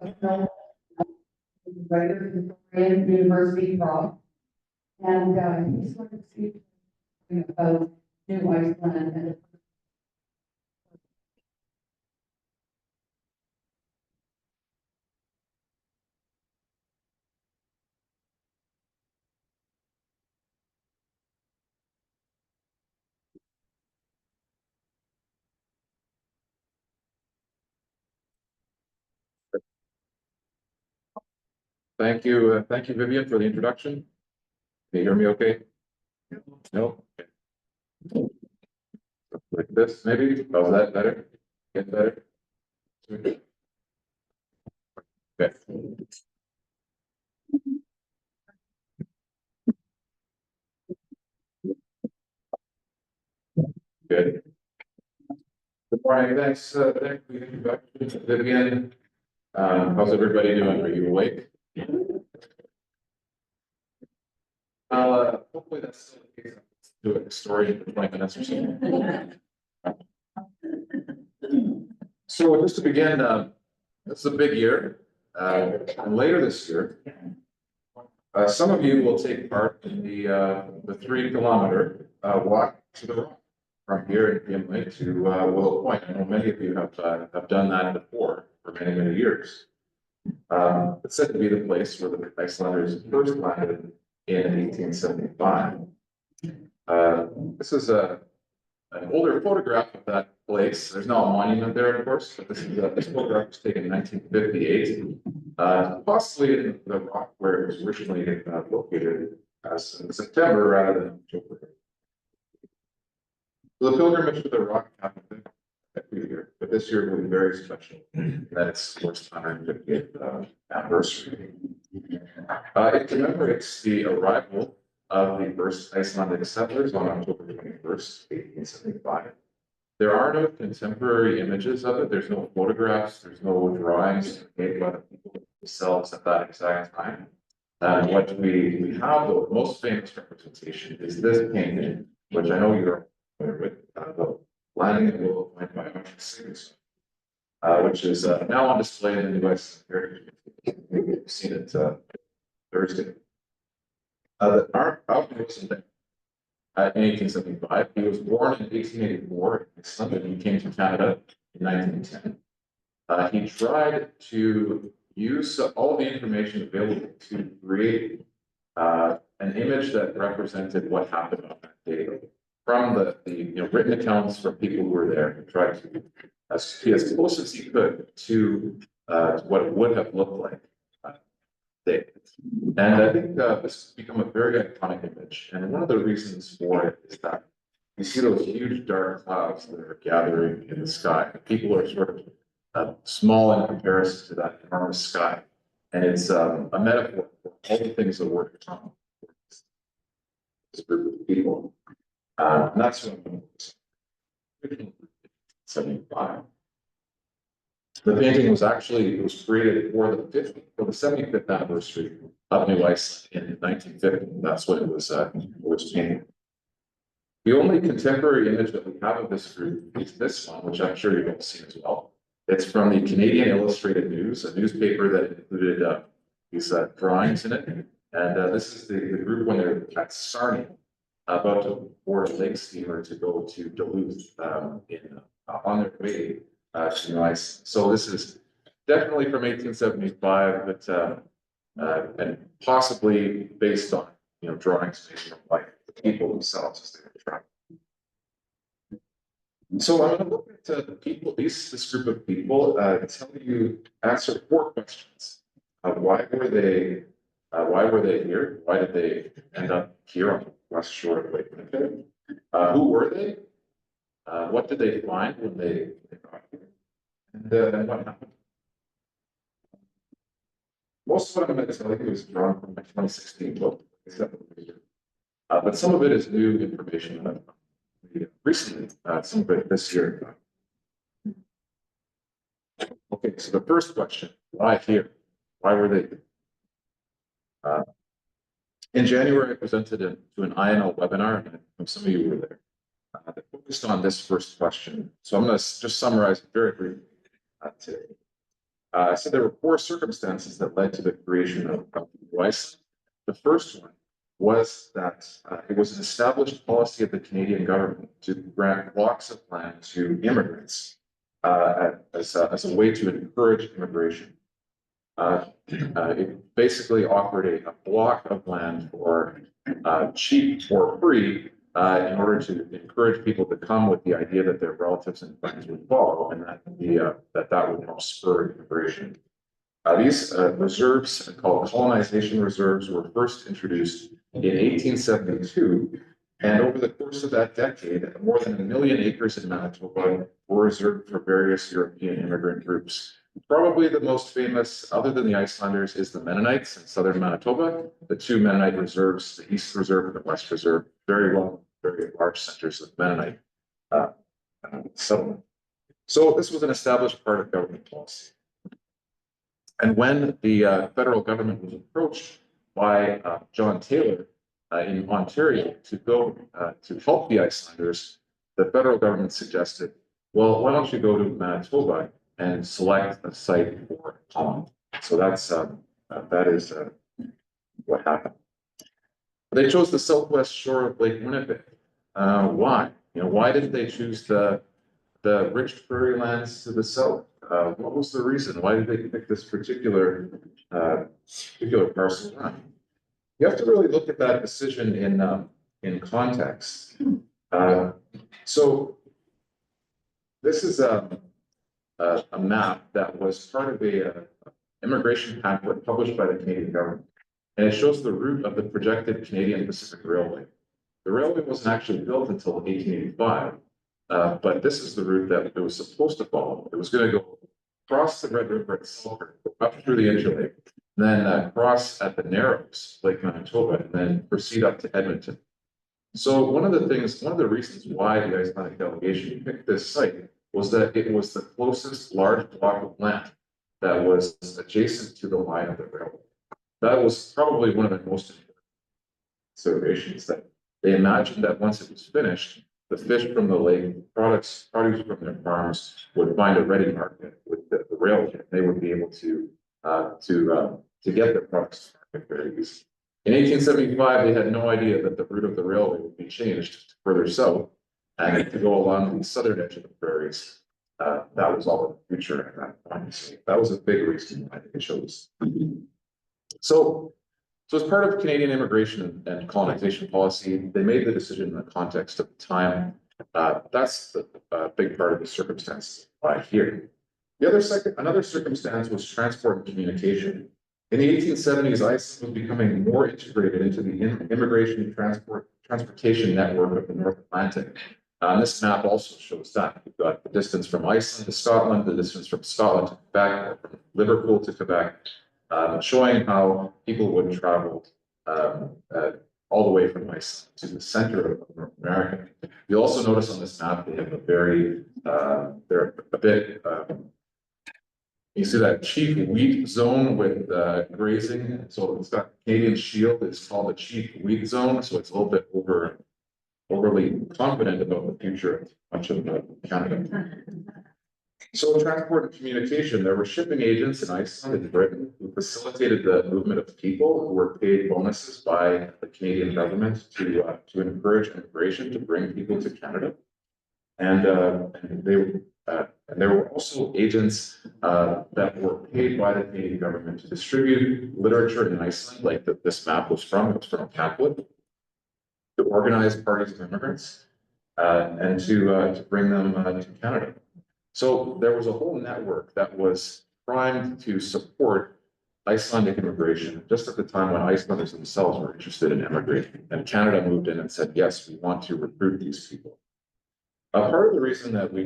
writer, historian, University of Rock, and he's going to speak about New Iceland and Thank you, Vivian, for the introduction. Can you hear me okay? No? Okay. Like this, maybe? Oh, is that better? Get better? Okay. Good. Good morning, thanks for the introduction, Vivian. How's everybody doing? Are you awake? Hopefully that's still the case. Do a story in 20 minutes or so. So just to begin, this is a big year. And later this year, some of you will take part in the 3 kilometer walk to the rock from here in Gimli to Willow Point. I know many of you have done that before for many, many years. It's said to be the place where the Icelanders first landed in 1875. This is an older photograph of that place. There's no monument there, of course, but this photograph was taken in 1958, possibly in the rock where it was originally located as in September rather than October. So the pilgrimage to the rock happened every year, but this year will be very special. That it's its 150th anniversary. It commemorates the arrival of the first Icelandic settlers on October 21st, 1875. There are no contemporary images of it. There's no photographs. There's no drawings made by the people themselves at that exact time. What we have, the most famous representation is this painting, which I know you're familiar with, the Landing at Willow Point by Iceland, which is now on display in the New Iceland Heritage Museum. We've seen it Thursday. Our wasn't there in 1875. He was born in 1884 in Iceland, and he came to Canada in 1910. He tried to use all the information available to create an image that represented what happened on that day. From the written accounts from people who were there, he tried to be as close as he could to what it would have looked like. And I think this has become a very iconic image. And one of the reasons for it is that you see those huge dark clouds that are gathering in the sky. People are sort of small in comparison to that enormous sky. And it's a metaphor for all the things that were to come. This group of people. And that's when 75. The painting was created for the 75th anniversary of New Iceland in 1950. That's when it was painted. The only contemporary image that we have of this group is this one, which I'm sure you've all seen as well. It's from the Canadian Illustrated News, a newspaper that included these drawings in it. And this is the group when they're at Sarnia, about to board a lake steamer to go to Duluth on their way to New Iceland. So this is definitely from 1875, but and possibly based on drawings based on like the people themselves as they were traveling. So I'm going to look at the people, this group of people, answer 4 questions. Why were they here? Why did they end up here on the west shore of Lake Winnipeg? Who were they? What did they find when they got here? And what happened? Most of what I'm going to tell you is drawn from my 2016 book, but some of it is new information that I've recently, some of it this year. Okay, so the first question, why here? Why were they here? In January, I presented to an INL webinar, and some of you were there, that focused on this first question. So I'm going to just summarize it very briefly today. So there were four circumstances that led to the creation of New Iceland. The first one was that it was an established policy of the Canadian government to grant blocks of land to immigrants as a way to encourage immigration. It basically offered a block of land for cheap or free in order to encourage people to come with the idea that their relatives and friends would follow, and that would help spur immigration. These reserves, called colonization reserves, were first introduced in 1872, and over the course of that decade, more than 1 million acres in Manitoba were reserved for various European immigrant groups. Probably the most famous, other than the Icelanders, is the Mennonites in southern Manitoba. The two Mennonite reserves, the East Reserve and the West Reserve, very large centers of Mennonite settlement. So this was an established part of government policy. And when the federal government was approached by John Taylor in Ontario to go to help the Icelanders, the federal government suggested, well, why don't you go to Manitoba and select a site for a colony? So that is what happened. They chose the southwest shore of Lake Winnipeg. Why? Why didn't they choose the rich prairie lands to the south? What was the reason? Why did they pick this particular parcel land? You have to really look at that decision in context. So this is a map that was part of a immigration pamphlet published by the Canadian government, and it shows the route of the projected Canadian Pacific Railway. The railway wasn't actually built until 1885. But this is the route that it was supposed to follow. It was going to go across the Red River at Selkirk, up through the Interlake, then cross at the Narrows, Lake Manitoba, and then proceed up to Edmonton. So one of the reasons why the Icelandic delegation picked this site was that it was the closest large block of land that was adjacent to the line of the railway. That was probably one of the most important considerations, that they imagined that once it was finished, the fish from the lake, produce from their farms would find a ready market with the railway. They would be able to get their products to market very easily. In 1875, they had no idea that the route of the railway would be changed further south and to go along the southern edge of the prairies. That was all in the future at that point. So that was a big reason why they chose. So as part of Canadian immigration and colonization policy, they made the decision in the context of the time. That's the big part of the circumstance here. Another circumstance was transport and communication. In the 1870s, Iceland was becoming more integrated into the immigration transportation network of the North Atlantic. This map also shows that. We've got the distance from Iceland to Scotland, the distance from Scotland to Quebec, from Liverpool to Quebec, showing how people would travel all the way from Iceland to the center of North America. You'll also notice on this map they have they're a bit. You see that chief wheat zone with grazing. So it's got Canadian Shield. It's called the chief wheat zone. So it's a little bit overly confident about the future of much of Canada. So transport and communication, there were shipping agents in Iceland and Britain who facilitated the movement of people who were paid bonuses by the Canadian government to encourage immigration, to bring people to Canada. And there were also agents that were paid by the Canadian government to distribute literature in Iceland, like this map was from. It was from a pamphlet, to organize parties of immigrants and to bring them to Canada. So there was a whole network that was primed to support Icelandic immigration just at the time when Icelanders themselves were interested in immigrating, and Canada moved in and said, yes, we want to recruit these people. Part of the reason that they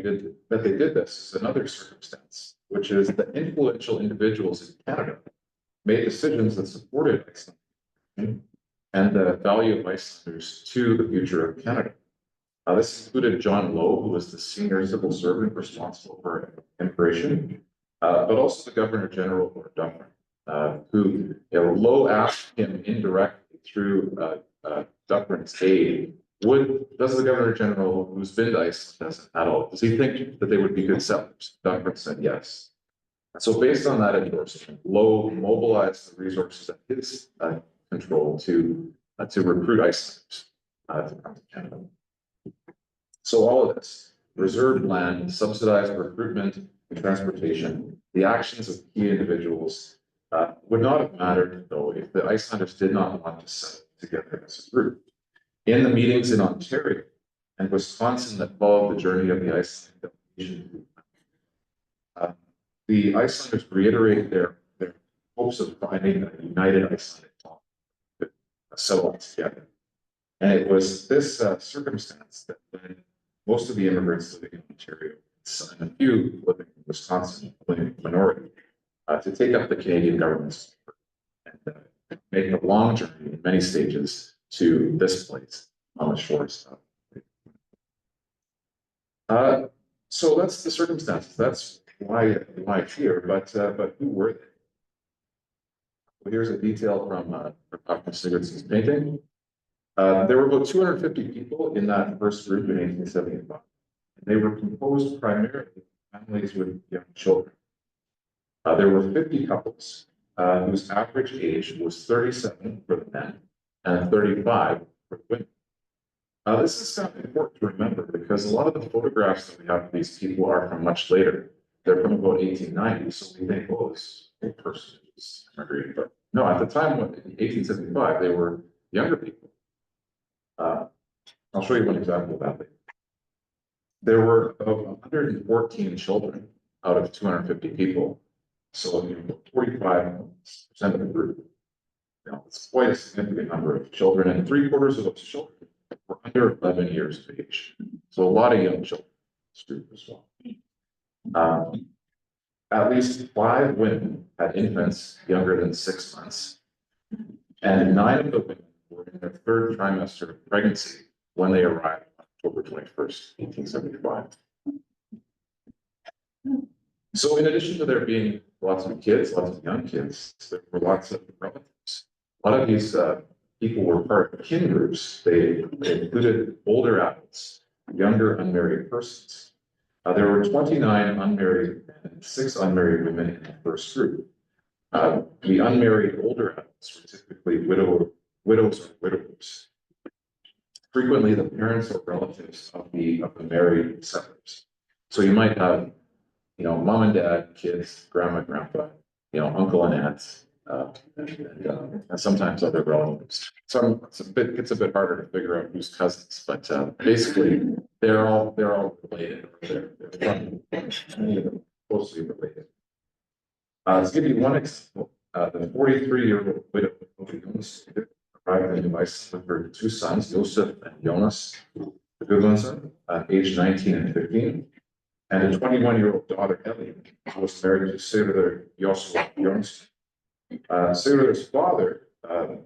did this is another circumstance, which is that influential individuals in Canada made decisions that supported Iceland and the value of Icelanders to the future of Canada. This included John Lowe, who was the senior civil servant responsible for immigration, but also the Governor General of Dufferin, who Lowe asked him indirectly through Dufferin's aide, does the Governor General, who's been to Iceland as an adult, does he think that they would be good settlers? Dufferin said yes. So based on that endorsement, Lowe mobilized the resources at his control to recruit Icelanders to come to Canada. So all of this, reserved land, subsidized recruitment and transportation, the actions of key individuals would not have mattered though if the Icelanders did not want to settle together as a group. In the meetings in Ontario and Wisconsin that followed the journey of the Icelandic delegation, the Icelanders reiterated their hopes of finding a united Icelandic colony that could settle together. And it was this circumstance that led most of the immigrants living in Ontario and a few living in Wisconsin, living minority, to take up the Canadian government's and make a long journey in many stages to this place on the shores of. So that's the circumstances. That's why it's here. But who were they? Well, here's a detail from Dr. Sigurdsson's painting. There were about 250 people in that first group in 1875. They were composed primarily of families with young children. There were 50 couples whose average age was 37 for the men and 35 for the women. This is kind of important to remember because a lot of the photographs that we have of these people are from much later. They're from about 1890, so we think, oh, this person is immigrating. But no, at the time, in 1875, they were younger people. I'll show you one example of that later. There were about 114 children out of 250 people. So 45% of the group. It's quite a significant number of children, and 3/4 of those children were under 11 years of age. So a lot of young children in this group as well. At least 5 women had infants younger than 6 months, and 9 of the women were in their 3rd trimester of pregnancy when they arrived on October 21st, 1875. So in addition to there being lots of kids, lots of young kids, there were lots of relatives. A lot of these people were part of kin groups. They included older adults, younger unmarried persons. There were 29 unmarried men and 6 unmarried women in the first group. The unmarried older adults were typically widows or widowers. Frequently, the parents or relatives of the married settlers. So you might have, mom and dad, kids, grandma, grandpa, uncle and aunts, and sometimes other relatives. So it's a bit harder to figure out who's cousins, but basically they're all related. They're closely related. To give you one example, the 43-year-old widow of Jonas arrived in Iceland with her 2 sons, Joseph and Jonas Gudmundsson, aged 19 and 15. And a 21-year-old daughter, Ellie, was married to Sigurður Jónsson. Sigurður's father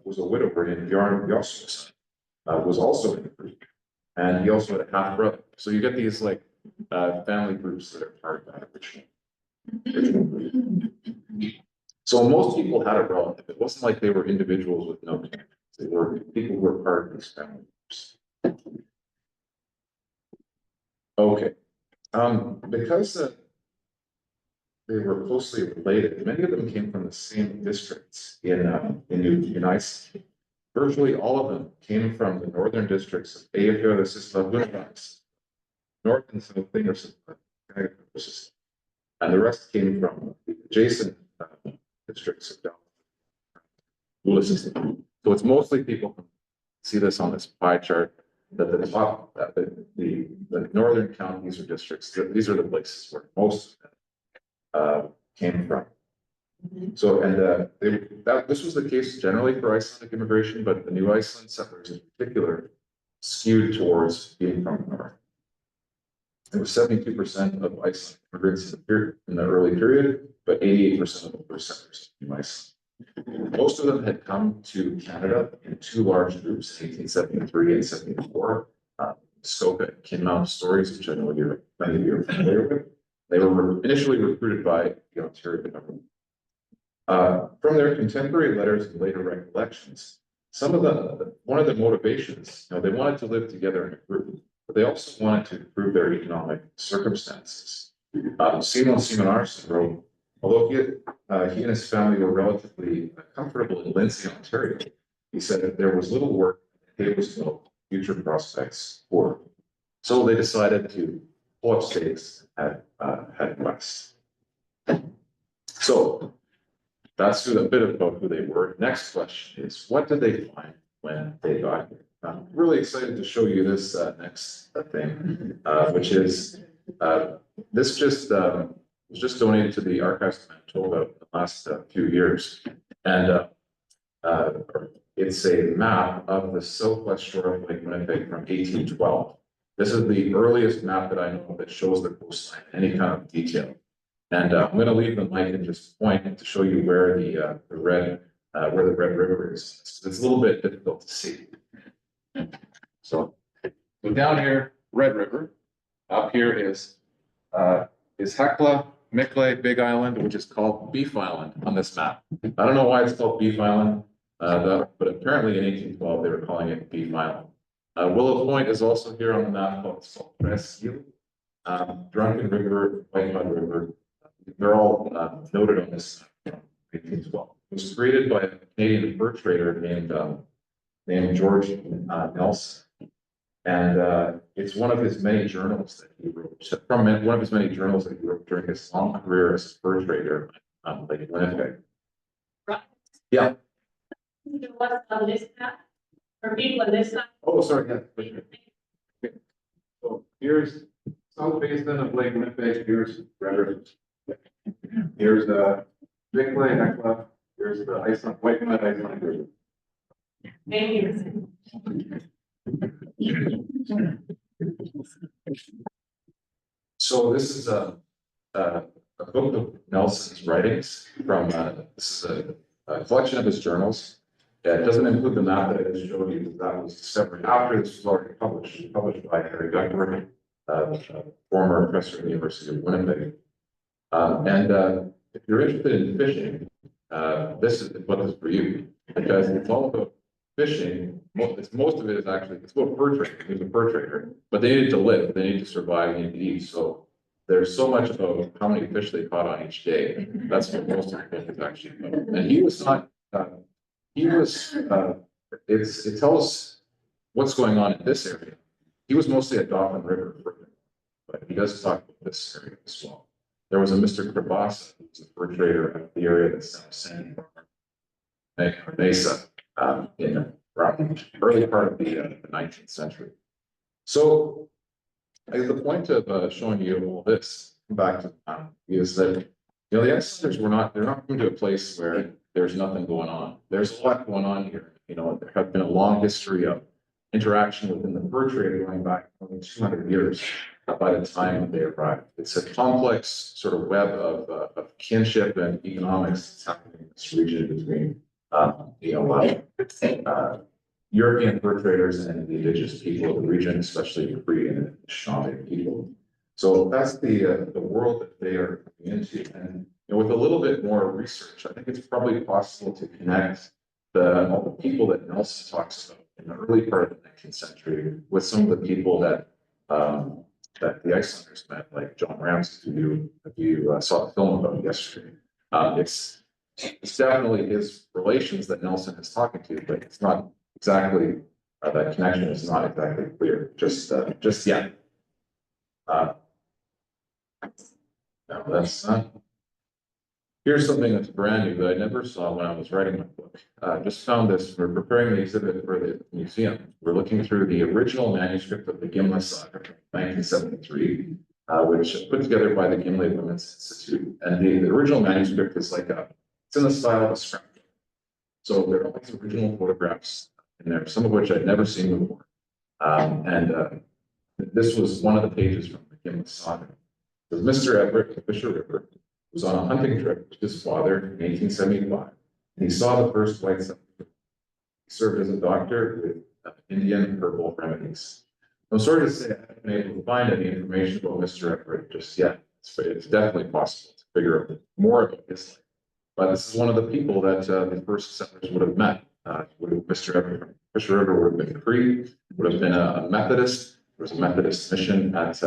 was a widower named Bjarn Jónsson, was also in the group. And he also had a half-brother. So you get these family groups that are part of that original group. So most people had a relative. It wasn't like they were individuals with no connections. They were people who were part of these family groups. Okay. Because they were closely related, many of them came from the same districts in Iceland. Virtually all of them came from the northern districts of Eyfjord, North and South Þingeyjarsýsla, and the rest came from adjacent districts of Dalvík. So it's mostly people from, see this on this pie chart, that the top, the northern counties or districts, these are the places where most of them came from. So, and this was the case generally for Icelandic immigration, but the New Iceland settlers in particular skewed towards being from the north. It was 72% of Icelandic immigrants in the early period, but 88% of them were settlers in New Iceland. Most of them had come to Canada in 2 large groups, 1873 and 74. Skoka and Kinmount stories, which I know many of you are familiar with. They were initially recruited by the Ontario government. From their contemporary letters and later recollections, one of the motivations, they wanted to live together in a group, but they also wanted to improve their economic circumstances. Simon Simon Arson wrote Although he and his family were relatively comfortable in Lindsay, Ontario, he said that there was little work, there was no future prospects for. So they decided to pull up stakes at head west. So that's a bit about who they were. Next question is, what did they find when they got here? I'm really excited to show you this next thing, which is this was just donated to the Archives of Manitoba in the last few years, and it's a map of the southwest shore of Lake Winnipeg from 1812. This is the earliest map that I know that shows the coastline, any kind of detail. And I'm going to leave the mic and just point to show you where the Red River is. It's a little bit difficult to see. So down here, Red River. Up here is Hecla, Miquelon, Big Island, which is called Beef Island on this map. I don't know why it's called Beef Island, but apparently in 1812 they were calling it Beef Island. Willow Point is also here on the map called Presqu'île. Drunken River, Whitehead River. They're all noted on this map. 1812. It was created by a Canadian fur trader named George Nelson. And it's one of his many journals that he wrote, one of his many journals that he wrote during his long career as a fur trader on Lake Winnipeg. Right. Yeah. What's on this map? For people on this side? Oh, sorry, yeah. Okay. So here's South Basin of Lake Winnipeg, here's Red River. Here's Miquelon, Hecla, here's the Iceland, Whitehead, Iceland River. Thank you. So this is a book of Nelson's writings from, this is a collection of his journals. It doesn't include the map that I just showed you, because that was separate after this was already published by Harry Duckworth, former professor at the University of Winnipeg. And if you're interested in fishing, this is the book is for you, because it's all about fishing. Most of it is actually, it's about fur trading. He's a fur trader, but they needed to live, they need to survive, they need to eat. So there's so much about how many fish they caught on each day. That's what most of the book is actually about. And he was not, it tells what's going on in this area. He was mostly at Dauphin River, but he does talk about this area as well. There was a Mr. Krabasa, who was a fur trader at the area that's San Mesa, in the early part of the 19th century. So the point of showing you all this back to is that the Icelanders they're not coming to a place where there's nothing going on. There's a lot going on here. There have been a long history of interaction within the fur trade going back more than 200 years by the time that they arrived. It's a complex sort of web of kinship and economics that's happening in this region between European fur traders and the indigenous people of the region, especially the Cree and Anishinaabe people. So that's the world that they are coming into. And with a little bit more research, I think it's probably possible to connect all the people that Nelson talks about in the early part of the 19th century with some of the people that the Icelanders met, like John Ramsay, who you saw the film about yesterday. It's definitely his relations that Nelson is talking to, but it's not exactly that connection is not exactly clear just yet. Now that's here's something that's brand new that I never saw when I was writing my book. Just found this. We're preparing the exhibit for the museum. We're looking through the original manuscript of the Gimli saga from 1973, which was put together by the Gimli Women's Institute. And the original manuscript is it's in the style of a scrapbook. So there are all these original photographs in there, some of which I'd never seen before. This was one of the pages from the Gimli saga. It was Mr. Everett of Fisher River was on a hunting trip with his father in 1875. And he saw the first white settlement. He served as a doctor with Indian herbal remedies. I'm sorry to say I haven't been able to find any information about Mr. Everett just yet. It's definitely possible to figure out more about his life. But this is one of the people that the first settlers would have met. Mr. Everett from Fisher River would have been Cree, would have been a Methodist, was a Methodist mission at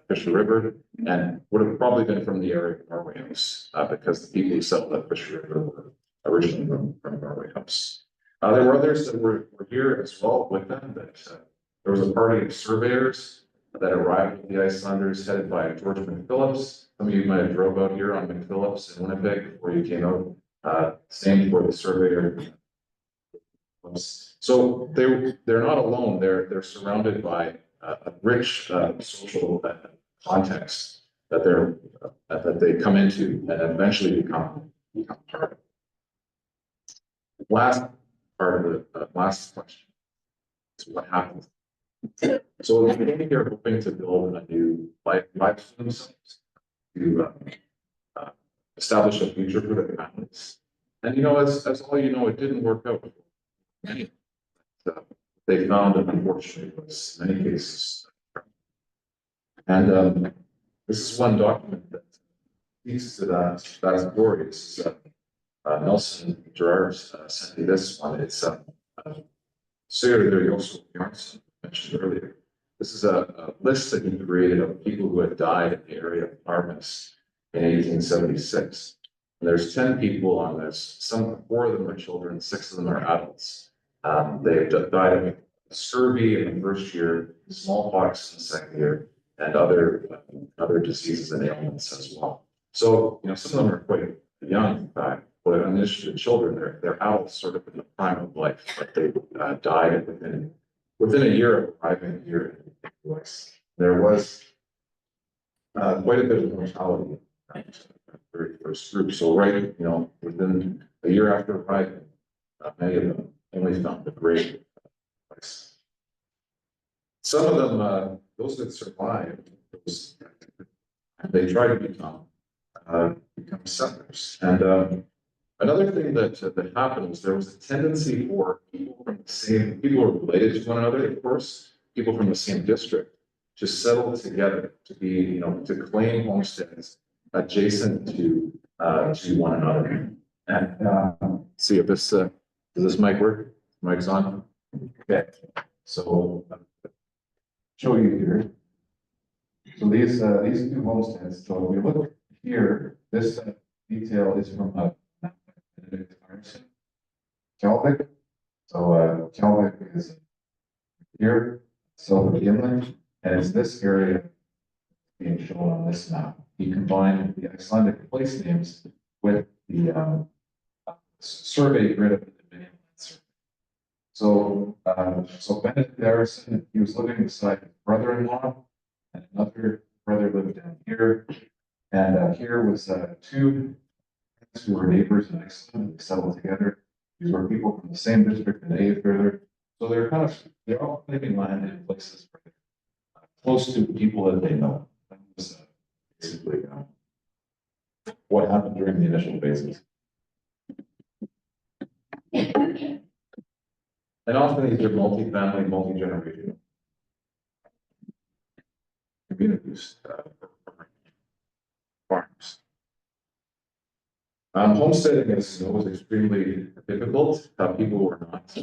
Fisher River, and would have probably been from the area of Norway House, because the people who settled at Fisher River were originally from Norway House. There were others that were here as well with them. That there was a party of surveyors that arrived with the Icelanders, headed by George McPhillips. Some of you might have drove out here on McPhillips in Winnipeg before you came out. Same for the surveyor. So they're not alone. They're surrounded by a rich social context that they come into and eventually become part of. Last part of the last question is what happens. So they came here hoping to build a new life for themselves, to establish a future for their families. And as all you know, it didn't work out. Many they found, unfortunately, was in many cases. And this is one document that speaks to that story. It's Nelson Gerard sent me this one. It's Sarah there, also mentioned earlier. This is a list that he created of people who had died in the area of Artemis in 1876. And there's 10 people on this. 4 of them are children, 6 of them are adults. They've died of scurvy in the first year, smallpox in the second year, and other diseases and ailments as well. So, some of them are quite young, in fact, but in addition to children, they're adults sort of in the prime of life, but they died within a year of arriving here in the US. There was quite a bit of mortality in the very first group. So within a year after arriving, many of them only found the grave place. Some of them, those that survived, they tried to become settlers. And another thing that happened was there was a tendency for people who were related to one another, of course, people from the same district, to settle together, to be, to claim homesteads adjacent to one another. And see if this does this mic work? Mic's on. Okay, so show you here. So these 2 homesteads. So if we look here, this detail is from Kelvik. So Kelvik is here, so the Gimli, and it's this area being shown on this map. He combined the Icelandic place names with the survey grid of the Dominion survey. So Benedict Harrison, he was living beside his brother-in-law, and another brother lived down here. And here was 2 friends who were neighbors in Iceland. They settled together. These were people from the same district in Eyfjord. So they're all claiming land in places where they're close to people that they know. That was basically what happened during the initial phases. And often these are multi-family, multi-generational communities, farms. Homesteading was extremely difficult. People were not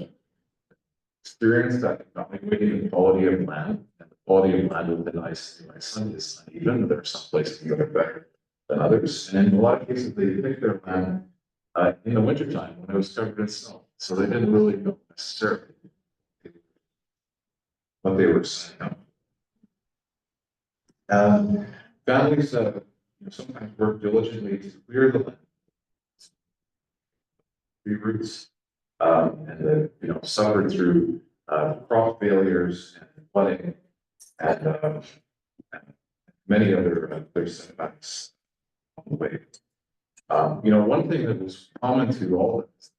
experienced at evaluating the quality of land, and the quality of land within Iceland is uneven. There are some places that are better than others, and in a lot of cases, they picked their land in the wintertime when it was covered in snow. So they didn't really know necessarily what they were setting up. Families sometimes work diligently to clear the land, roots, and suffered through crop failures and flooding and many other setbacks on the way. One thing that was common to all of this,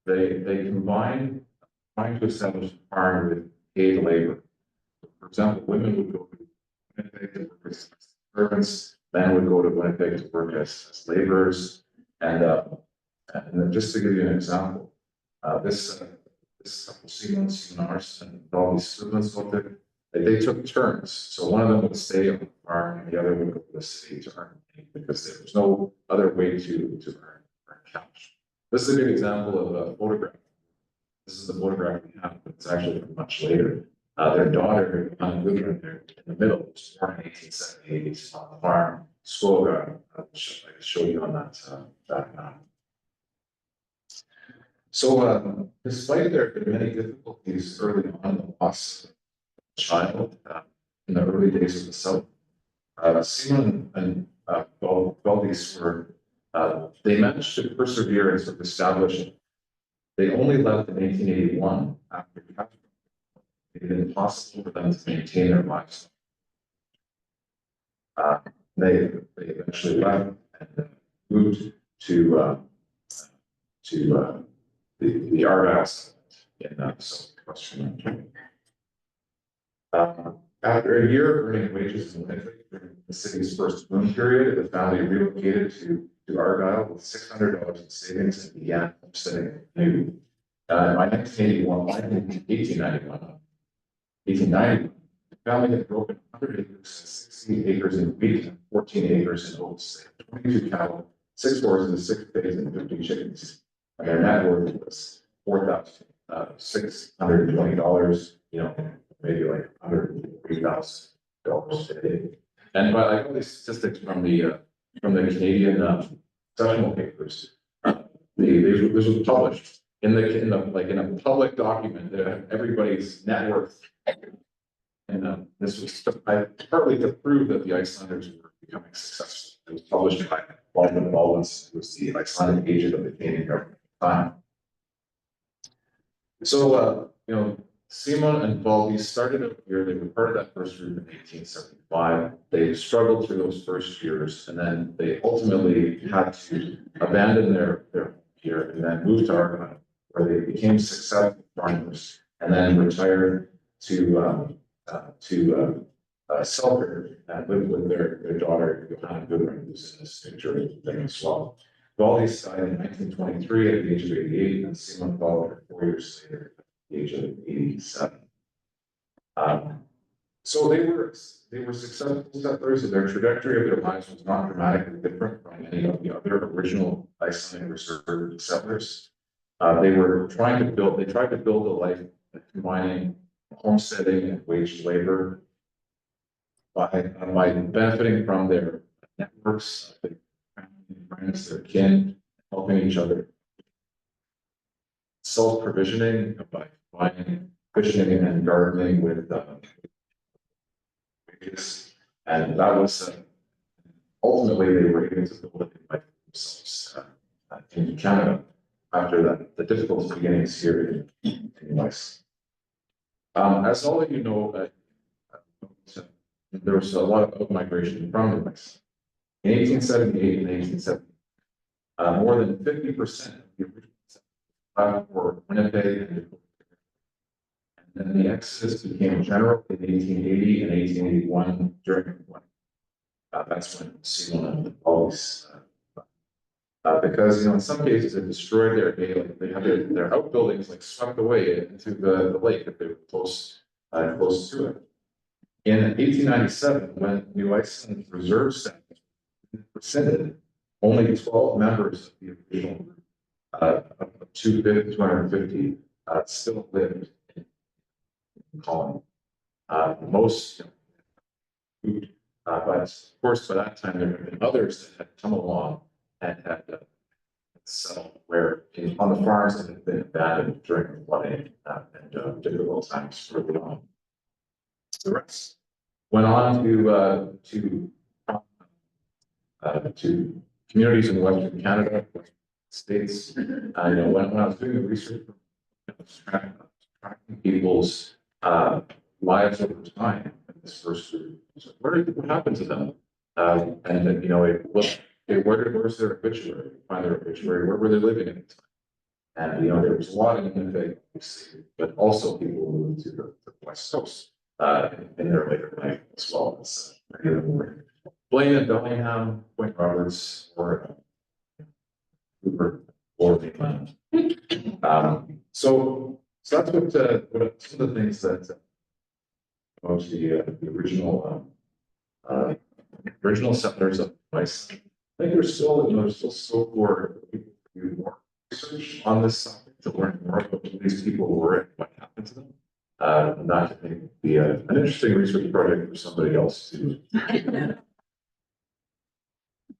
they combined trying to establish a farm with paid labor. For example, women would go to Winnipeg to work as servants, men would go to Winnipeg to work as laborers, and then just to give you an example, this couple Seamanars and all these students out there, they took turns. So one of them would stay on the farm and the other would go to the city to earn money because there was no other way to earn cash. This is a good example of a photograph. This is the photograph we have, but it's actually from much later. Their daughter, Gudrun, there in the middle, was born in 1878 on the farm, Skoga, which I can show you on that map. So, despite their many difficulties early on, the loss of a child in the early days of the South, Simon and Valdis were, they managed to persevere and sort of establish. They only left in 1881 after capture. It made it impossible for them to maintain their lives. They eventually left and moved to the Argyle settlement in southwestern. After a year of earning wages in Winnipeg during the city's first boom period, the family relocated to Argyle with $600 in savings and began homesteading anew. By 1891, the family had broken 100 acres and 16 acres in wheat and 14 acres in oats. They had 22 cattle, 6 horses, 6 pigs, and 50 chickens. And their net worth was $4,620, maybe like $103,000 today. And but I got these statistics from the Canadian sessional papers. This was published in a public document that everybody's net worth. And this was partly to prove that the Icelanders were becoming successful. It was published by Baldwin Baldwin's, who was the Icelandic agent of the Canadian government at the time. So, Simon and Valdis started out here. They were part of that first group in 1875. They struggled through those first years, and then they ultimately had to abandon their here and then move to Argyle, where they became successful farmers, and then retired to Selkirk and lived with their daughter, Johanna Gudrun, who's in this picture thing as well. Valdis died in 1923 at the age of 88, and Simon followed her 4 years later at the age of 87. So they were successful settlers, and their trajectory of their lives was not dramatically different from any of the other original Icelandic reserve settlers. They tried to build a life combining homesteading and wage labor by benefiting from their networks, their family, friends, their kin, helping each other. Self-provisioning by combining fishing and gardening with wages, and that was ultimately they were able to build it by themselves in Canada after the difficult beginnings here in the Iceland. As all of you know, there was a lot of migration from the West. In 1878 and 1870, more than 50% of the original settlers for Winnipeg and then the exodus became general in 1880 and 1881 during the war. That's when Simon and Valdis, because in some cases it destroyed their day, they had their outbuildings swept away into the lake if they were close to it. In 1897, when New Iceland reserve status rescinded, only 12 members of the original of 250 still lived in the colony. Most moved, but of course by that time there had been others that had come along and had settled where on the farms that had been abandoned during the flooding and difficult times early on. The rest went on to communities in Western Canada, States. When I was doing the research, tracking people's lives over time. This first group, what happened to them? Where's their obituary? Find their obituary. Where were they living at the time? And there was a lot in Winnipeg, but also people who moved to the West Coast in their later life as well as Blaine and Bellingham, Point Roberts, or Hoover, or Mainland. So that's what some of the things that most the original settlers of Iceland. I think there's still scope for people to do more research on this subject to learn more about who these people were and what happened to them. Not to be an interesting research project for somebody else to.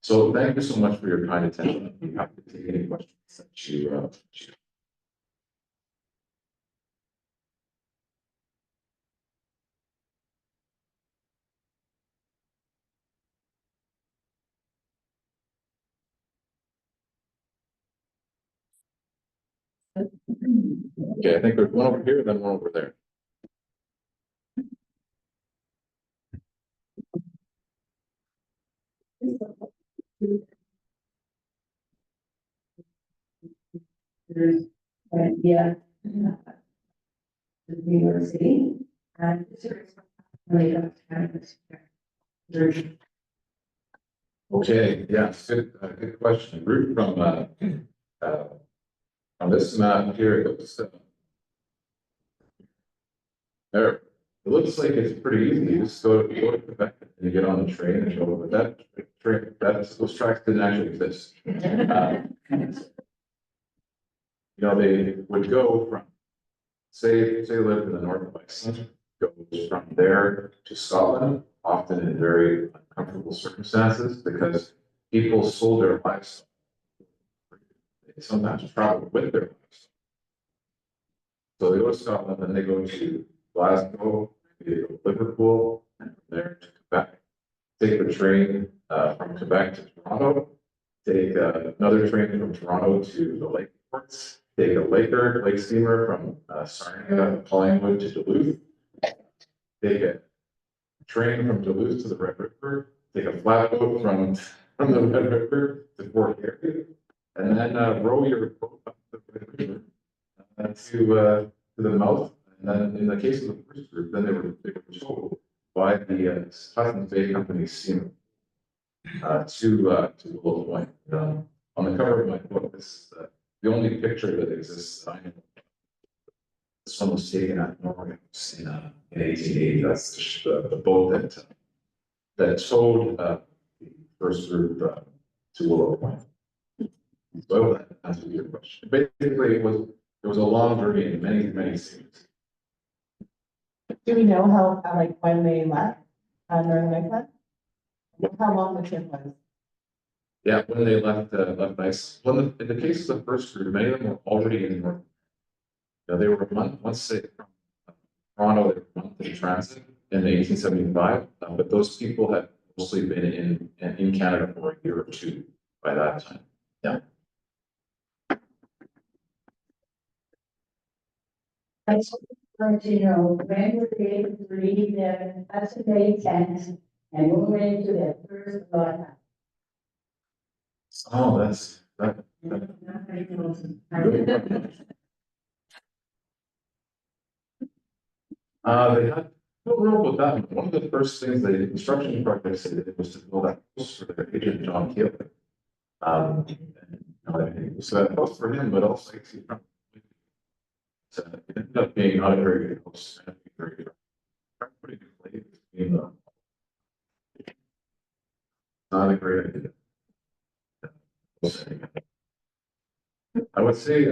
So thank you so much for your kind attention. I'm happy to take any questions that you. Okay, I think there's one over here, then one over there. Yeah. New York City, and laid up kind of. Okay, yes, good question. Route on this map here, it looks, there, it looks like it's pretty easy. You just go to Quebec and you get on the train and go, but that train, those tracks didn't actually exist. You know, they would go from, say they lived in the north of Iceland, goes from there to Scotland, often in very uncomfortable circumstances, because people sold their livestock. They sometimes travel with their livestock. So they go to Scotland, then they go to Glasgow, maybe they go to Liverpool, and from there to Quebec. Take the train from Quebec to Toronto, take another train from Toronto to the lake ports, take a lake steamer from Sarnia, Collingwood to Duluth, take a train from Duluth to the Red River, take a flatboat from the Red River to Fort Garry, and then row your boat up the Red River to the mouth. And then in the case of the first group, then they were told by the Hudson's Bay Company steamer to Willow Point. On the cover of my book, this is the only picture that exists. I know. This one was taken at Norway in 1880. That's the boat that towed the first group to Willow Point. So I hope that answers your question. Basically, it was a long journey in many cities. Do we know how like when they left Northern Iceland? How long the trip was? Yeah, when they left Iceland. In the case of the first group, many of them were already in North. They were a month, once they from Toronto, they were a month in transit in 1875, but those people had mostly been in Canada for a year or two by that time. Yeah. I just want to know when were they able to leave their Hudson Bay tent and move into their first lot. Oh, that's that. They had, I don't know about that. One of the first things the construction projects they did was to build that house for their agent, John Keel. So that house for him, but also so it ended up being not a very good house. And very good. Putting clay between them. Not a great idea. I would say,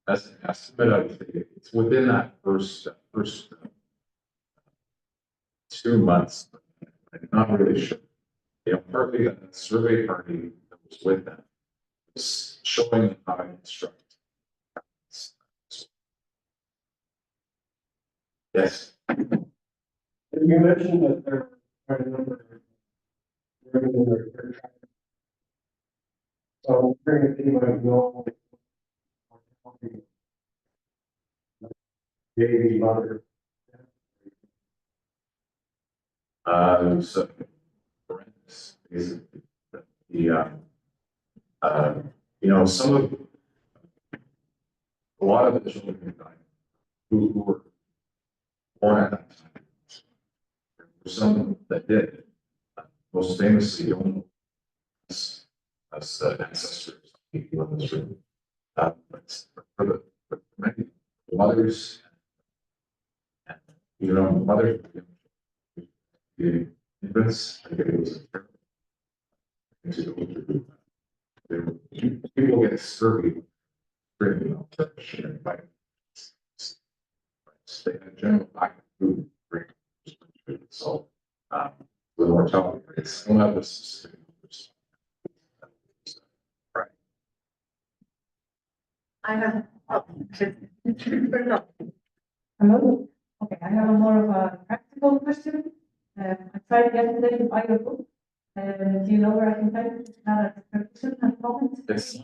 as an estimate, I would say it's within that first 2 months. I'm not really sure. You know, partly that survey party that was with them was showing them how to construct. Yes. You mentioned that there are a number of. So, if anybody know. Baby mother. So horrendous, basically. The you know, a lot of the children who died, who were born at that time. There were some that did. Most famously, Young as ancestors, people in this room. But for many mothers, and, you know, mothers, the infants, I think it was into the older group. People get scurvy, drinking by They had general lack of food. So, the mortality rates, don't have this. Right. I have. Hello, okay, I have a more of a practical question. I tried yesterday to buy your book. Do you know where I can find it? Now that the prescription and comments. It's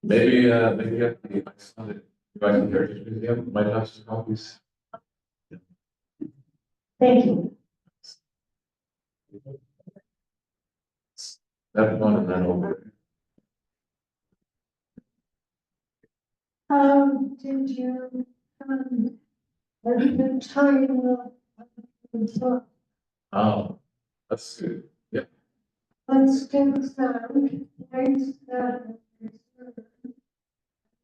maybe at the Icelandic Heritage Museum might have some copies. Thank you. That one and then over. Did you, what is the time of, Oh, that's good. Yeah. let's do some,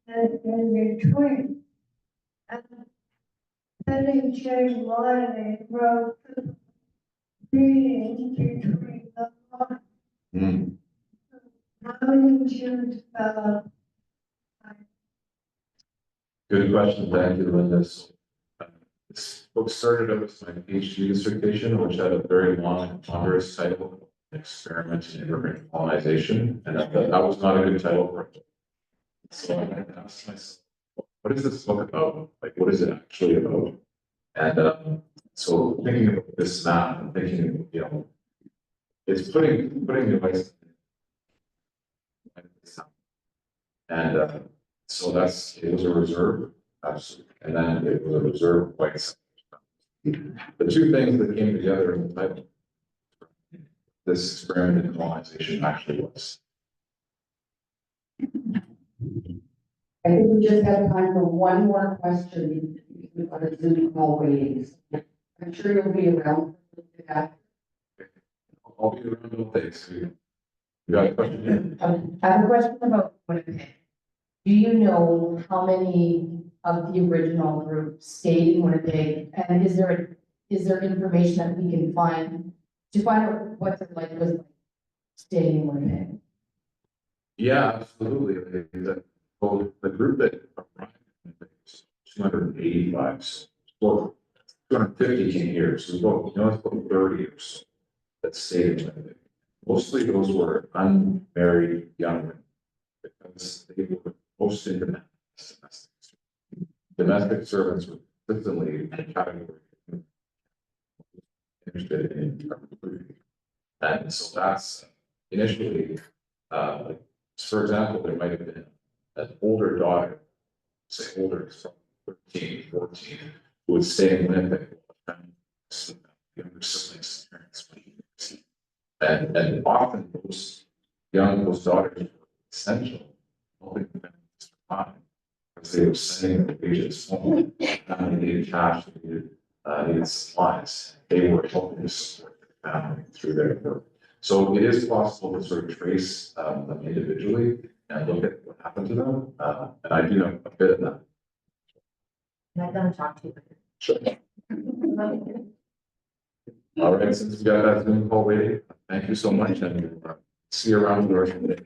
and your twin. And then Jay Wiley wrote the reading between the lines. Hmm. How did you develop? Good question. Thank you, Linda. So, this book started out as my PhD dissertation, which had a very long and ponderous title, Experiment in Immigrant Colonization, and that was not a good title for it. So I asked myself, what is this book about? Like, what is it actually about? And so thinking about this map and thinking, it's putting the Iceland. And so it was a reserve, absolutely, and then it was a reserve white. The two things that came together in the title, this experiment in colonization actually was. I think we just have time for one more question. We've got a Zoom call waiting. I'm sure you'll be around for that. I'll be around all day, so you got a question? I have a question about Winnipeg. Do you know how many of the original group stayed in Winnipeg? And is there information that we can find to find out what it like was like staying in Winnipeg? Yeah, absolutely. The group that arrived was 285, so 250 came here, so it's about 30 or so that stayed in Winnipeg. Mostly those were unmarried young women because they were most in demand. Domestic servants were consistently a category interested in recruiting. And so that's initially, like, for example, there might have been an older daughter, say older, so 13, 14, who would stay in Winnipeg. Younger siblings, parents, and often those daughters were essential, helping them to survive, because they were sending their wages home, and they needed cash, they needed supplies, they were helping to support their family through their work. So it is possible to sort of trace them individually and look at what happened to them, and I do know a bit of that. Can I come talk to you? Sure. All right, since we got that Zoom call waiting, thank you so much, and see you around the rest of the day.